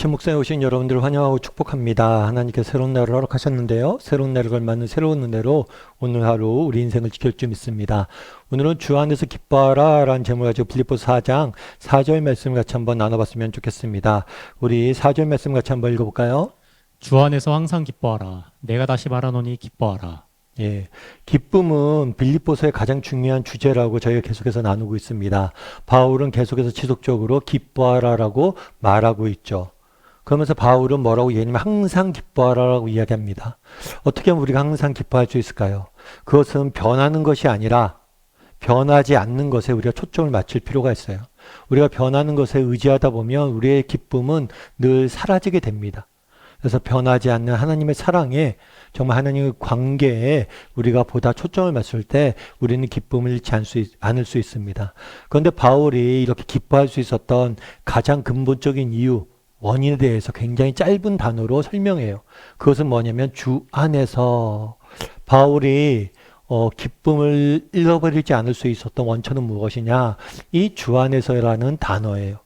아침 목상에 오신 여러분들 환영하고 축복합니다. 하나님께서 새로운 날을 허락하셨는데요. 새로운 날을 걸맞는 새로운 은혜로 오늘 하루 우리 인생을 지킬 줄 믿습니다. 오늘은 주 안에서 기뻐하라 라는 제목을 가지고 빌립보서 4장 4절 말씀 같이 한번 나눠봤으면 좋겠습니다. 우리 4절 말씀 같이 한번 읽어볼까요? 주 안에서 항상 기뻐하라. 내가 다시 말하노니 기뻐하라. 예, 기쁨은 빌립보서의 가장 중요한 주제라고 저희가 계속해서 나누고 있습니다. 바울은 계속해서 지속적으로 기뻐하라라고 말하고 있죠. 그러면서 바울은 뭐라고 얘기하냐면 항상 기뻐하라라고 이야기합니다. 어떻게 하면 우리가 항상 기뻐할 수 있을까요? 그것은 변하는 것이 아니라 변하지 않는 것에 우리가 초점을 맞출 필요가 있어요. 우리가 변하는 것에 의지하다 보면 우리의 기쁨은 늘 사라지게 됩니다. 그래서 변하지 않는 하나님의 사랑에 정말 하나님의 관계에 우리가 보다 초점을 맞출 때 우리는 기쁨을 잃지 않을 수 있습니다. 그런데 바울이 이렇게 기뻐할 수 있었던 가장 근본적인 이유, 원인에 대해서 굉장히 짧은 단어로 설명해요. 그것은 뭐냐면 주 안에서 바울이 기쁨을 잃어버리지 않을 수 있었던 원천은 무엇이냐? 이 주 안에서라는 단어예요.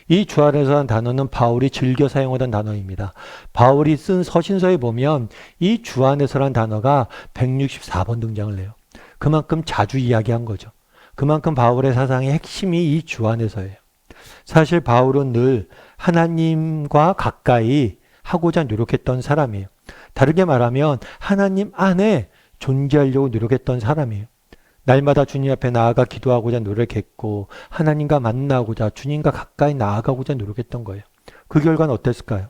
이 주 안에서라는 단어는 바울이 즐겨 사용하던 단어입니다. 바울이 쓴 서신서에 보면 이 주 안에서라는 단어가 164번 등장을 해요. 그만큼 자주 이야기한 거죠. 그만큼 바울의 사상의 핵심이 이 주 안에서예요. 사실 바울은 늘 하나님과 가까이 하고자 노력했던 사람이에요. 다르게 말하면 하나님 안에 존재하려고 노력했던 사람이에요. 날마다 주님 앞에 나아가 기도하고자 노력했고 하나님과 만나고자 주님과 가까이 나아가고자 노력했던 거예요. 그 결과는 어땠을까요?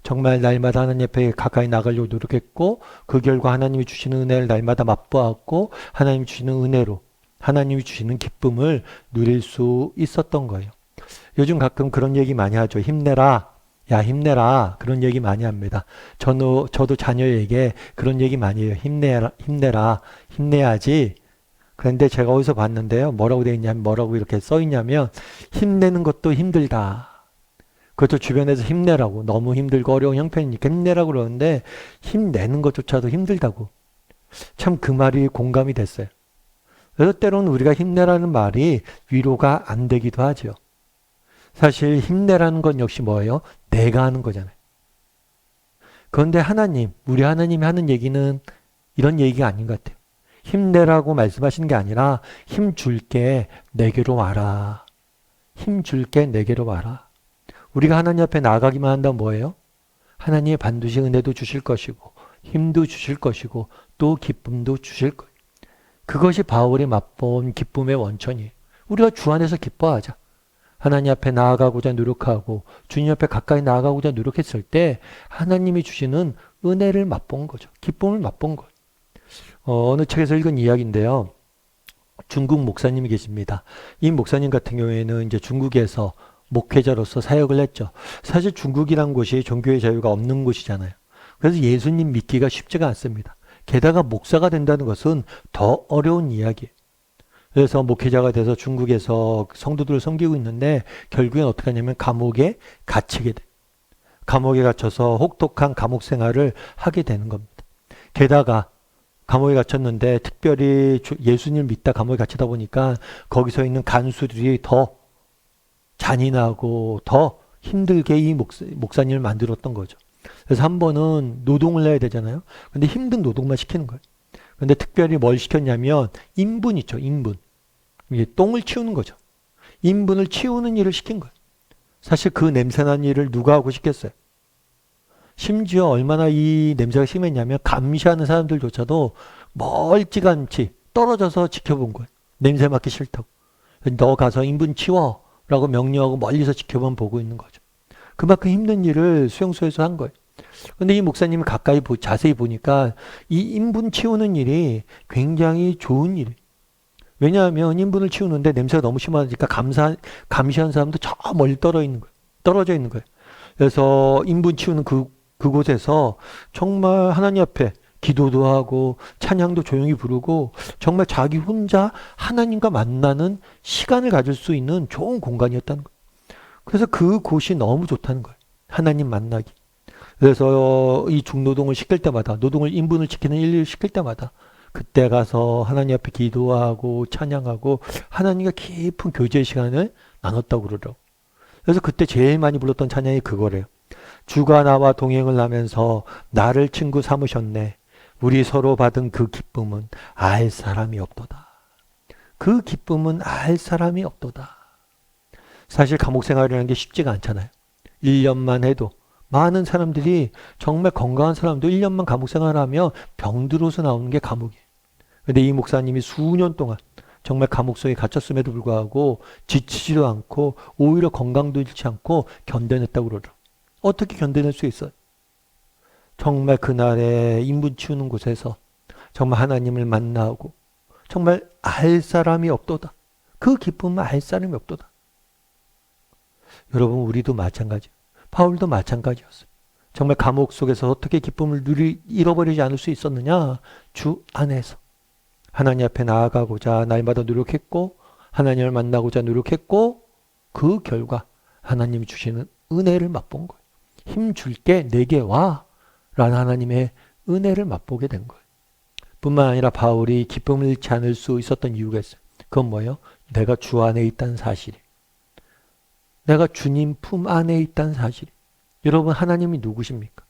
정말 날마다 하나님 앞에 가까이 나가려고 노력했고 그 결과 하나님이 주시는 은혜를 날마다 맛보았고 하나님이 주시는 은혜로 하나님이 주시는 기쁨을 누릴 수 있었던 거예요. 요즘 가끔 그런 얘기 많이 하죠. 힘내라. 야, 힘내라. 그런 얘기 많이 합니다. 저도 자녀에게 그런 얘기 많이 해요. 힘내라. 힘내야지. 그런데 제가 어디서 봤는데요. 뭐라고 돼 있냐면, 뭐라고 이렇게 써 있냐면, 힘내는 것도 힘들다. 그것도 주변에서 힘내라고. 너무 힘들고 어려운 형편이니까 힘내라고 그러는데, 힘내는 것조차도 힘들다고. 참 그 말이 공감이 됐어요. 그래서 때로는 우리가 힘내라는 말이 위로가 안 되기도 하죠. 사실 힘내라는 건 역시 뭐예요? 내가 하는 거잖아요. 그런데 우리 하나님이 하는 얘기는 이런 얘기가 아닌 것 같아요. 힘내라고 말씀하시는 게 아니라 힘 줄게 내게로 와라. 힘 줄게 내게로 와라. 우리가 하나님 앞에 나아가기만 한다면 뭐예요? 하나님이 반드시 은혜도 주실 것이고 힘도 주실 것이고 또 기쁨도 주실 거예요. 그것이 바울이 맛본 기쁨의 원천이에요. 우리가 주 안에서 기뻐하자. 하나님 앞에 나아가고자 노력하고 주님 앞에 가까이 나아가고자 노력했을 때 하나님이 주시는 은혜를 맛본 거죠. 기쁨을 맛본 거예요. 어느 책에서 읽은 이야기인데요. 중국 목사님이 계십니다. 이 목사님 같은 경우에는 이제 중국에서 목회자로서 사역을 했죠. 사실 중국이란 곳이 종교의 자유가 없는 곳이잖아요. 그래서 예수님 믿기가 쉽지가 않습니다. 게다가 목사가 된다는 것은 더 어려운 이야기예요. 그래서 목회자가 돼서 중국에서 성도들을 섬기고 있는데 결국엔 어떻게 하냐면 감옥에 갇히게 돼요. 감옥에 갇혀서 혹독한 감옥 생활을 하게 되는 겁니다. 게다가 감옥에 갇혔는데 특별히 예수님을 믿다 감옥에 갇히다 보니까 거기서 있는 간수들이 더 잔인하고 더 힘들게 이 목사님을 만들었던 거죠. 그래서 한 번은 노동을 해야 되잖아요. 근데 힘든 노동만 시키는 거예요. 근데 특별히 뭘 시켰냐면 인분 있죠. 인분. 이게 똥을 치우는 거죠. 인분을 치우는 일을 시킨 거예요. 사실 그 냄새나는 일을 누가 하고 싶겠어요. 심지어 얼마나 이 냄새가 심했냐면 감시하는 사람들조차도 멀찌감치 떨어져서 지켜본 거예요. 냄새 맡기 싫다고. 너 가서 인분 치워 라고 명령하고 멀리서 지켜만 보고 있는 거죠. 그만큼 힘든 일을 수용소에서 한 거예요. 근데 이 목사님이 가까이 자세히 보니까 이 인분 치우는 일이 굉장히 좋은 일이에요. 왜냐하면 인분을 치우는데 냄새가 너무 심하니까 감시한 사람도 저 멀리 떨어져 있는 거예요. 그래서 인분 치우는 그곳에서 정말 하나님 앞에 기도도 하고 찬양도 조용히 부르고 정말 자기 혼자 하나님과 만나는 시간을 가질 수 있는 좋은 공간이었다는 거예요. 그래서 그곳이 너무 좋다는 거예요. 하나님 만나기. 그래서 이 중노동을 시킬 때마다 인분을 지키는 일을 시킬 때마다 그때 가서 하나님 앞에 기도하고 찬양하고 하나님과 깊은 교제의 시간을 나눴다고 그러더라고요. 그래서 그때 제일 많이 불렀던 찬양이 그거래요. 주가 나와 동행을 하면서 나를 친구 삼으셨네. 우리 서로 받은 그 기쁨은 알 사람이 없도다. 그 기쁨은 알 사람이 없도다. 사실 감옥 생활이라는 게 쉽지가 않잖아요. 1년만 해도 많은 사람들이 정말 건강한 사람도 1년만 감옥 생활하면 병들어서 나오는 게 감옥이에요. 근데 이 목사님이 수년 동안 정말 감옥 속에 갇혔음에도 불구하고 지치지도 않고 오히려 건강도 잃지 않고 견뎌냈다고 그러더라고요. 어떻게 견뎌낼 수 있어요? 정말 그날에 인분 치우는 곳에서 정말 하나님을 만나고 정말 알 사람이 없도다. 그 기쁨은 알 사람이 없도다. 여러분 우리도 마찬가지예요. 바울도 마찬가지였어요. 정말 감옥 속에서 어떻게 기쁨을 잃어버리지 않을 수 있었느냐? 주 안에서. 하나님 앞에 나아가고자 날마다 노력했고 하나님을 만나고자 노력했고 그 결과 하나님이 주시는 은혜를 맛본 거예요. 힘 줄게 내게 와 라는 하나님의 은혜를 맛보게 된 거예요. 뿐만 아니라 바울이 기쁨을 잃지 않을 수 있었던 이유가 있어요. 그건 뭐예요? 내가 주 안에 있다는 사실이에요. 내가 주님 품 안에 있다는 사실. 여러분 하나님이 누구십니까?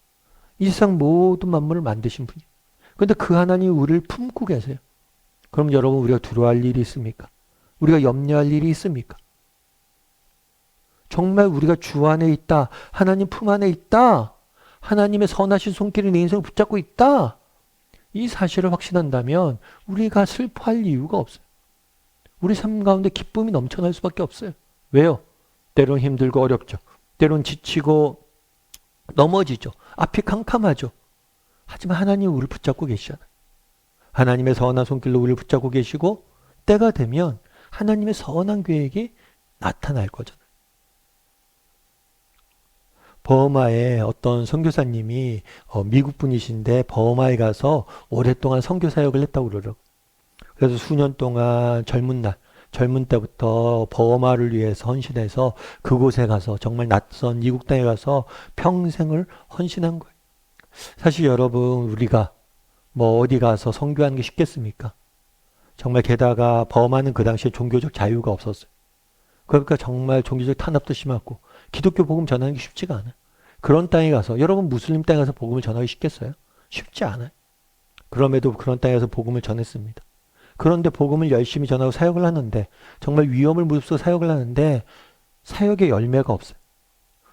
이 세상 모든 만물을 만드신 분이에요. 그런데 그 하나님이 우리를 품고 계세요. 그럼 여러분 우리가 두려워할 일이 있습니까? 우리가 염려할 일이 있습니까? 정말 우리가 주 안에 있다. 하나님 품 안에 있다. 하나님의 선하신 손길이 내 인생을 붙잡고 있다. 이 사실을 확신한다면 우리가 슬퍼할 이유가 없어요. 우리 삶 가운데 기쁨이 넘쳐날 수밖에 없어요. 왜요? 때론 힘들고 어렵죠. 때론 지치고 넘어지죠. 앞이 캄캄하죠. 하지만 하나님이 우리를 붙잡고 계시잖아요. 하나님의 선한 손길로 우리를 붙잡고 계시고 때가 되면 하나님의 선한 계획이 나타날 거잖아요. 버마에 어떤 선교사님이 미국 분이신데 버마에 가서 오랫동안 선교 사역을 했다고 그러더라고요. 그래서 수년 동안 젊은 때부터 버마를 위해서 헌신해서 그곳에 가서 정말 낯선 이국 땅에 가서 평생을 헌신한 거예요. 사실 여러분 우리가 뭐 어디 가서 선교하는 게 쉽겠습니까? 정말 게다가 버마는 그 당시에 종교적 자유가 없었어요. 그러니까 정말 종교적 탄압도 심하고 기독교 복음 전하는 게 쉽지가 않아요. 그런 땅에 가서 여러분 무슬림 땅에 가서 복음을 전하기 쉽겠어요? 쉽지 않아요. 그럼에도 그런 땅에 가서 복음을 전했습니다. 그런데 복음을 열심히 전하고 사역을 하는데 정말 위험을 무릅쓰고 사역을 하는데 사역의 열매가 없어요.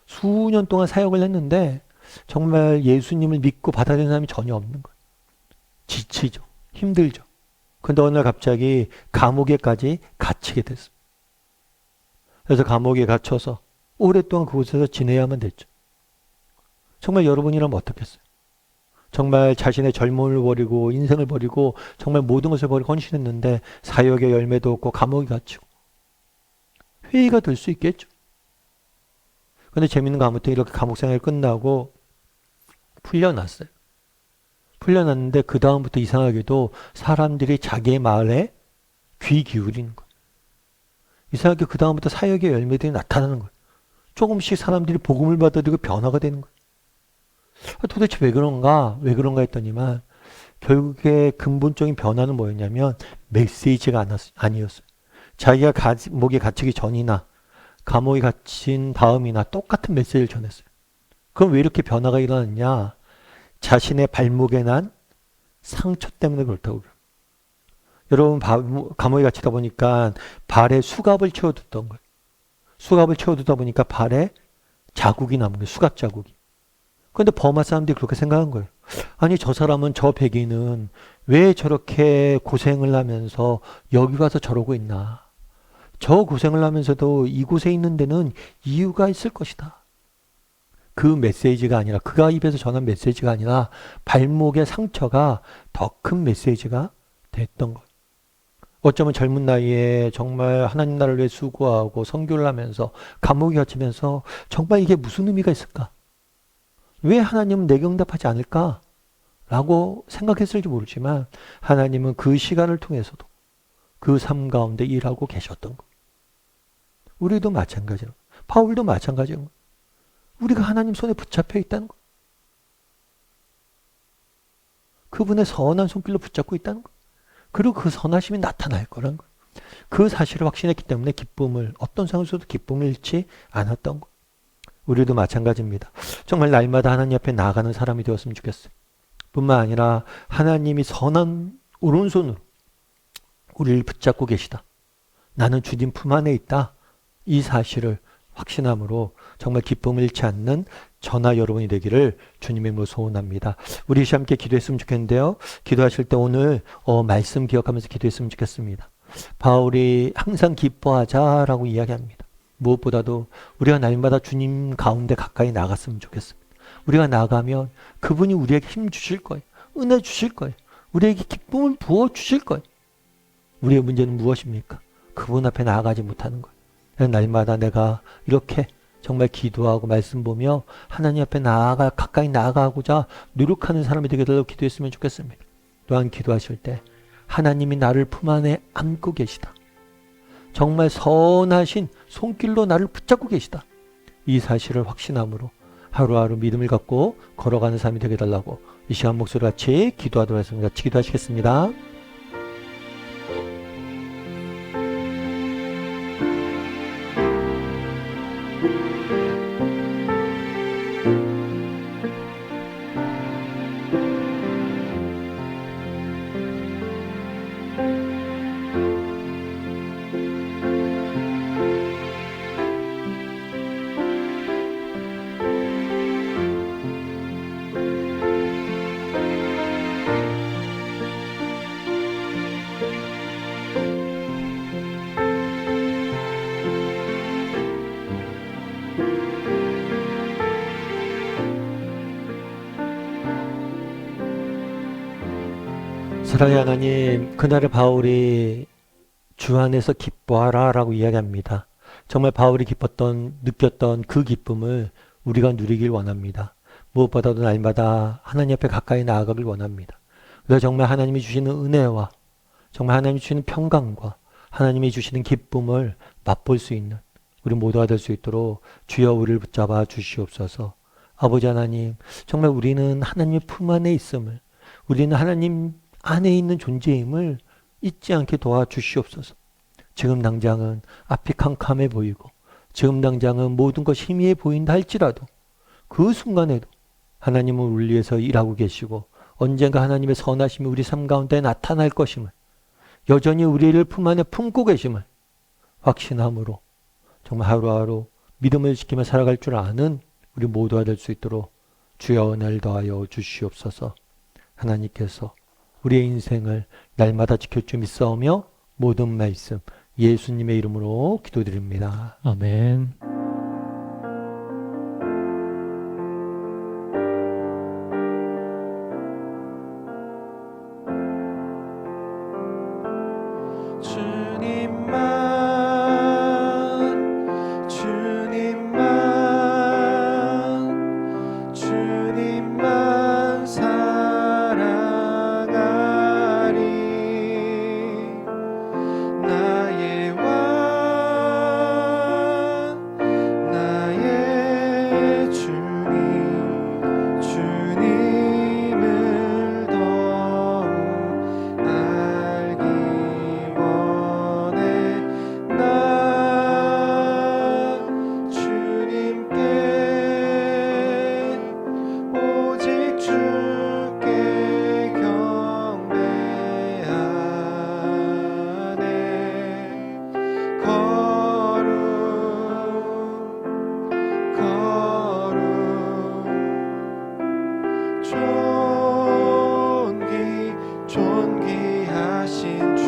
수년 동안 사역을 했는데 정말 예수님을 믿고 받아들이는 사람이 전혀 없는 거예요. 지치죠. 힘들죠. 근데 어느 날 갑자기 감옥에까지 갇히게 됐어요. 그래서 감옥에 갇혀서 오랫동안 그곳에서 지내야만 됐죠. 정말 여러분이라면 어떻겠어요? 정말 자신의 젊음을 버리고 인생을 버리고 정말 모든 것을 버리고 헌신했는데 사역의 열매도 없고 감옥에 갇히고 회의가 될 수 있겠죠. 근데 재밌는 거 아무튼 이렇게 감옥 생활이 끝나고 풀려났어요. 풀려났는데 그 다음부터 이상하게도 사람들이 자기의 말에 귀 기울이는 거예요. 이상하게 그 다음부터 사역의 열매들이 나타나는 거예요. 조금씩 사람들이 복음을 받아들이고 변화가 되는 거예요. 도대체 왜 그런가? 왜 그런가 했더니만 결국에 근본적인 변화는 뭐였냐면 메시지가 아니었어요. 자기가 감옥에 갇히기 전이나 감옥에 갇힌 다음이나 똑같은 메시지를 전했어요. 그럼 왜 이렇게 변화가 일어났냐? 자신의 발목에 난 상처 때문에 그렇다고 그래요. 여러분 감옥에 갇히다 보니까 발에 수갑을 채워뒀던 거예요. 수갑을 채워두다 보니까 발에 자국이 남은 거예요. 수갑 자국이. 그런데 버마 사람들이 그렇게 생각한 거예요. 아니 저 사람은 저 백인은 왜 저렇게 고생을 하면서 여기 와서 저러고 있나. 저 고생을 하면서도 이곳에 있는 데는 이유가 있을 것이다. 그 메시지가 아니라 그가 입에서 전한 메시지가 아니라 발목의 상처가 더 큰 메시지가 됐던 거예요. 어쩌면 젊은 나이에 정말 하나님 나라를 위해 수고하고 선교를 하면서 감옥에 갇히면서 정말 이게 무슨 의미가 있을까? 왜 하나님은 내게 응답하지 않을까? 라고 생각했을지 모르지만 하나님은 그 시간을 통해서도 그 삶 가운데 일하고 계셨던 거. 우리도 마찬가지로 바울도 마찬가지로 우리가 하나님 손에 붙잡혀 있다는 거. 그분의 선한 손길로 붙잡고 있다는 거. 그리고 그 선하심이 나타날 거란 거. 그 사실을 확신했기 때문에 기쁨을 어떤 상황에서도 기쁨을 잃지 않았던 거. 우리도 마찬가지입니다. 정말 날마다 하나님 앞에 나아가는 사람이 되었으면 좋겠어요. 뿐만 아니라 하나님이 선한 오른손으로 우리를 붙잡고 계시다. 나는 주님 품 안에 있다. 이 사실을 확신함으로 정말 기쁨을 잃지 않는 저나 여러분이 되기를 주님의 이름으로 소원합니다. 우리 함께 기도했으면 좋겠는데요. 기도하실 때 오늘 말씀 기억하면서 기도했으면 좋겠습니다. 바울이 항상 기뻐하자라고 이야기합니다. 무엇보다도 우리가 날마다 주님 가운데 가까이 나갔으면 좋겠습니다. 우리가 나가면 그분이 우리에게 힘 주실 거예요. 은혜 주실 거예요. 우리에게 기쁨을 부어 주실 거예요. 우리의 문제는 무엇입니까? 그분 앞에 나아가지 못하는 거예요. 날마다 내가 이렇게 정말 기도하고 말씀 보며 하나님 앞에 가까이 나아가고자 노력하는 사람이 되게 달라고 기도했으면 좋겠습니다. 또한 기도하실 때 하나님이 나를 품 안에 안고 계시다. 정말 선하신 손길로 나를 붙잡고 계시다. 이 사실을 확신함으로 하루하루 믿음을 갖고 걸어가는 사람이 되게 달라고 이 시간 목소리 같이 기도하도록 하겠습니다. 같이 기도하시겠습니다. 사랑의 하나님, 그날의 바울이 주 안에서 기뻐하라 라고 이야기합니다. 정말 바울이 느꼈던 그 기쁨을 우리가 누리길 원합니다. 무엇보다도 날마다 하나님 앞에 가까이 나아가길 원합니다. 그래서 정말 하나님이 주시는 은혜와 정말 하나님이 주시는 평강과 하나님이 주시는 기쁨을 맛볼 수 있는 우리 모두가 될 수 있도록 주여 우리를 붙잡아 주시옵소서. 아버지 하나님, 정말 우리는 하나님의 품 안에 있음을, 우리는 하나님 안에 있는 존재임을 잊지 않게 도와주시옵소서. 지금 당장은 앞이 캄캄해 보이고 지금 당장은 모든 것이 희미해 보인다 할지라도 그 순간에도 하나님은 우리 위해서 일하고 계시고 언젠가 하나님의 선하심이 우리 삶 가운데 나타날 것임을, 여전히 우리를 품 안에 품고 계심을 확신함으로 정말 하루하루 믿음을 지키며 살아갈 줄 아는 우리 모두가 될 수 있도록 주여 은혜를 더하여 주시옵소서. 하나님께서 우리의 인생을 날마다 지켜주 믿사오며 모든 말씀 예수님의 이름으로 기도드립니다. 아멘. 주님만 사랑하리. 나의 왕 나의 주님, 주님을 더욱 알기 원해. 나 주님께 오직 주께 경배하네. 거룩 존귀하신 주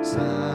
사랑합니다.